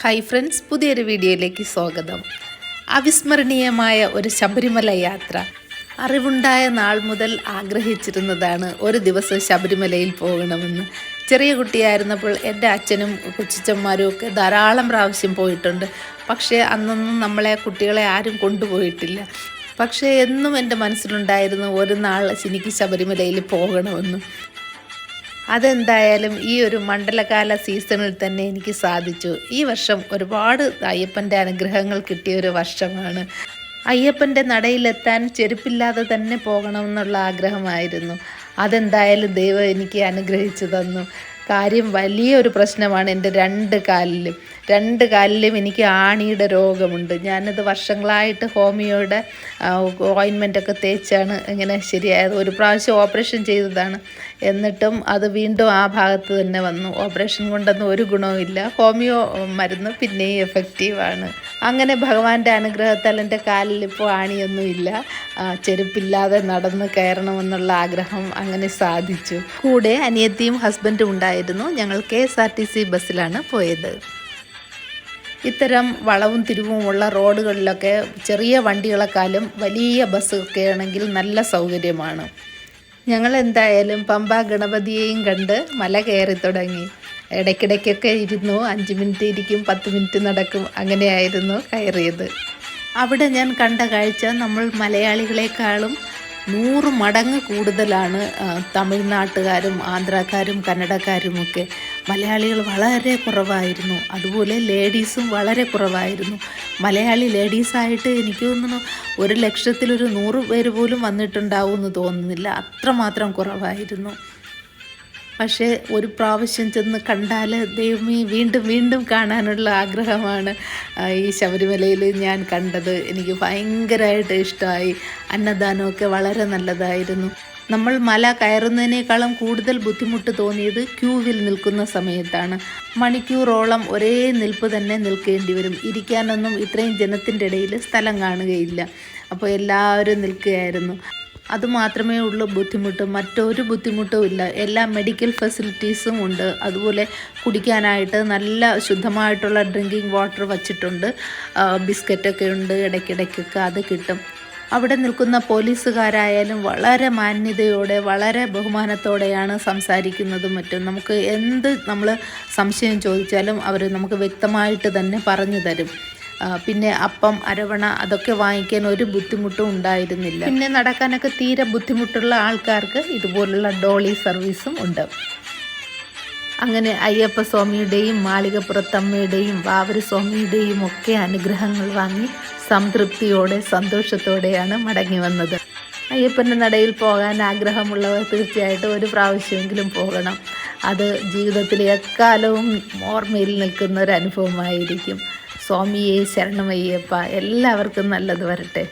Hi friends, പുതിയൊരു വീഡിയോയിലേക്ക് സ്വാഗതം. അവിസ്മരണീയമായ ഒരു ശബരിമല യാത്ര. അറിവുണ്ടായ നാൾ മുതൽ ആഗ്രഹിച്ചിരുന്നതാണ് ഒരു ദിവസം ശബരിമലയിൽ പോകണമെന്ന്. ചെറിയ കുട്ടിയായിരുന്നപ്പോൾ എൻ്റെ അച്ഛനും കൊച്ചിച്ചന്മാരും ഒക്കെ ധാരാളം പ്രാവശ്യം പോയിട്ടുണ്ട്. പക്ഷേ അന്നൊന്നും നമ്മളെ കുട്ടികളെ ആരും കൊണ്ടുപോയിട്ടില്ല. പക്ഷേ എന്നും എൻ്റെ മനസ്സിലുണ്ടായിരുന്നു ഒരു നാൾ എനിക്ക് ശബരിമലയിൽ പോകണമെന്ന്. അതെന്തായാലും ഈ ഒരു മണ്ഡലകാല സീസണിൽ തന്നെ എനിക്ക് സാധിച്ചു. ഈ വർഷം ഒരുപാട് അയ്യപ്പൻ്റെ അനുഗ്രഹങ്ങൾ കിട്ടിയ ഒരു വർഷമാണ്. അയ്യപ്പൻ്റെ നടയിലെത്താൻ ചെരുപ്പില്ലാതെ തന്നെ പോകണമെന്നുള്ള ആഗ്രഹമായിരുന്നു. അതെന്തായാലും ദൈവം എനിക്ക് അനുഗ്രഹിച്ചു തന്നു. കാര്യം വലിയൊരു പ്രശ്നമാണ് എൻ്റെ രണ്ട് കാലിലും എനിക്ക് ആണിയുടെ രോഗമുണ്ട്. ഞാനത് വർഷങ്ങളായിട്ട് ഹോമിയോയുടെ ഓയിൻമെൻറ്റൊക്കെ തേച്ചാണ് ഇങ്ങനെ ശരിയായത്. ഒരു പ്രാവശ്യം ഓപ്പറേഷൻ ചെയ്തതാണ്, എന്നിട്ടും അത് വീണ്ടും ആ ഭാഗത്ത് തന്നെ വന്നു. ഓപ്പറേഷൻ കൊണ്ടൊന്നും ഒരു ഗുണവുമില്ല. ഹോമിയോ മരുന്ന് പിന്നെയും എഫക്റ്റീവാണ്. അങ്ങനെ ഭഗവാന്റെ അനുഗ്രഹത്താൽ എൻ്റെ കാലിൽ ഇപ്പോൾ ആണിയൊന്നുമില്ല. ചെരുപ്പില്ലാതെ നടന്ന് കയറണമെന്നുള്ള ആഗ്രഹം അങ്ങനെ സാധിച്ചു. കൂടെ അനിയത്തിയും ഹസ്ബൻഡും ഉണ്ടായിരുന്നു. ഞങ്ങൾ KSRTC ബസ്സിലാണ് പോയത്. ഇത്തരം വളവും തിരിവുമുള്ള റോഡുകളിലൊക്കെ ചെറിയ വണ്ടികളെക്കാളും വലിയ ബസ്സൊക്കെ ആണെങ്കിൽ നല്ല സൗകര്യമാണ്. ഞങ്ങൾ എന്തായാലും പമ്പ ഗണപതിയെയും കണ്ട് മല കയറി തുടങ്ങി. ഇടയ്ക്കിടയ്ക്കൊക്കെ ഇരുന്നു. 5 മിനിറ്റ് ഇരിക്കും, 10 മിനിറ്റ് നടക്കും. അങ്ങനെയായിരുന്നു കയറിയത്. അവിടെ ഞാൻ കണ്ട കാഴ്ച നമ്മൾ മലയാളികളെക്കാളും 100 മടങ്ങ് കൂടുതലാണ് തമിഴ്നാട്ടുകാരും ആന്ധ്രാക്കാരും കന്നഡക്കാരുമൊക്കെ. മലയാളികൾ വളരെ കുറവായിരുന്നു. അതുപോലെ ലേഡീസും വളരെ കുറവായിരുന്നു. മലയാളി ലേഡീസായിട്ട് എനിക്ക് തോന്നുന്നു 1,00,000 ഒരു 100 പേര് പോലും വന്നിട്ടുണ്ടാവുമെന്ന് തോന്നുന്നില്ല. അത്രമാത്രം കുറവായിരുന്നു. പക്ഷേ ഒരു പ്രാവശ്യം ചെന്ന് കണ്ടാൽ ദൈവമേ വീണ്ടും വീണ്ടും കാണാനുള്ള ആഗ്രഹമാണ് ഈ ശബരിമലയിൽ ഞാൻ കണ്ടത്. എനിക്ക് ഭയങ്കരമായിട്ട് ഇഷ്ടമായി. അന്നദാനമൊക്കെ വളരെ നല്ലതായിരുന്നു. നമ്മൾ മല കയറുന്നതിനേക്കാളും കൂടുതൽ ബുദ്ധിമുട്ട് തോന്നിയത് ക്യൂവിൽ നിൽക്കുന്ന സമയത്താണ്. മണിക്കൂറോളം ഒരേ നിൽപ്പ് തന്നെ നിൽക്കേണ്ടി വരും. ഇരിക്കാനൊന്നും ഇത്രയും ജനത്തിൻ്റെ ഇടയിൽ സ്ഥലം കാണുകയില്ല. അപ്പോൾ എല്ലാവരും നിൽക്കുകയായിരുന്നു. അതുമാത്രമേ ഉള്ളൂ ബുദ്ധിമുട്ട്, മറ്റൊരു ബുദ്ധിമുട്ടും ഇല്ല. എല്ലാ മെഡിക്കൽ ഫെസിലിറ്റീസും ഉണ്ട്. അതുപോലെ കുടിക്കാനായിട്ട് നല്ല ശുദ്ധമായിട്ടുള്ള ഡ്രിങ്കിങ് വാട്ടർ വച്ചിട്ടുണ്ട്. ബിസ്ക്കറ്റൊക്കെ ഉണ്ട്, ഇടയ്ക്കിടയ്ക്കൊക്കെ അത് കിട്ടും. അവിടെ നിൽക്കുന്ന പോലീസുകാരായാലും വളരെ മാന്യതയോടെ വളരെ ബഹുമാനത്തോടെയാണ് സംസാരിക്കുന്നതും മറ്റും. നമുക്ക് നമ്മൾ സംശയം ചോദിച്ചാലും അവർ നമുക്ക് വ്യക്തമായിട്ട് തന്നെ പറഞ്ഞു തരും. പിന്നെ അപ്പം, അരവണ അതൊക്കെ വാങ്ങിക്കാൻ ഒരു ബുദ്ധിമുട്ടും ഉണ്ടായിരുന്നില്ല. പിന്നെ നടക്കാനൊക്കെ തീരെ ബുദ്ധിമുട്ടുള്ള ആൾക്കാർക്ക് ഇതുപോലുള്ള ഡോളി സർവീസും ഉണ്ട്. അങ്ങനെ അയ്യപ്പ സ്വാമിയുടെയും മാളികപ്പുറത്തമ്മയുടെയും വാവര് സ്വാമിയുടെയും ഒക്കെ അനുഗ്രഹങ്ങൾ വാങ്ങി സംതൃപ്തിയോടെ സന്തോഷത്തോടെയാണ് മടങ്ങി വന്നത്. അയ്യപ്പൻ്റെ നടയിൽ പോകാൻ ആഗ്രഹമുള്ളവർ തീർച്ചയായിട്ടും ഒരു പ്രാവശ്യമെങ്കിലും പോകണം. അത് ജീവിതത്തിലെ എക്കാലവും ഓർമ്മയിൽ നിൽക്കുന്ന ഒരു അനുഭവമായിരിക്കും. സ്വാമിയെ ശരണമയ്യപ്പ. എല്ലാവർക്കും നല്ലത് വരട്ടെ.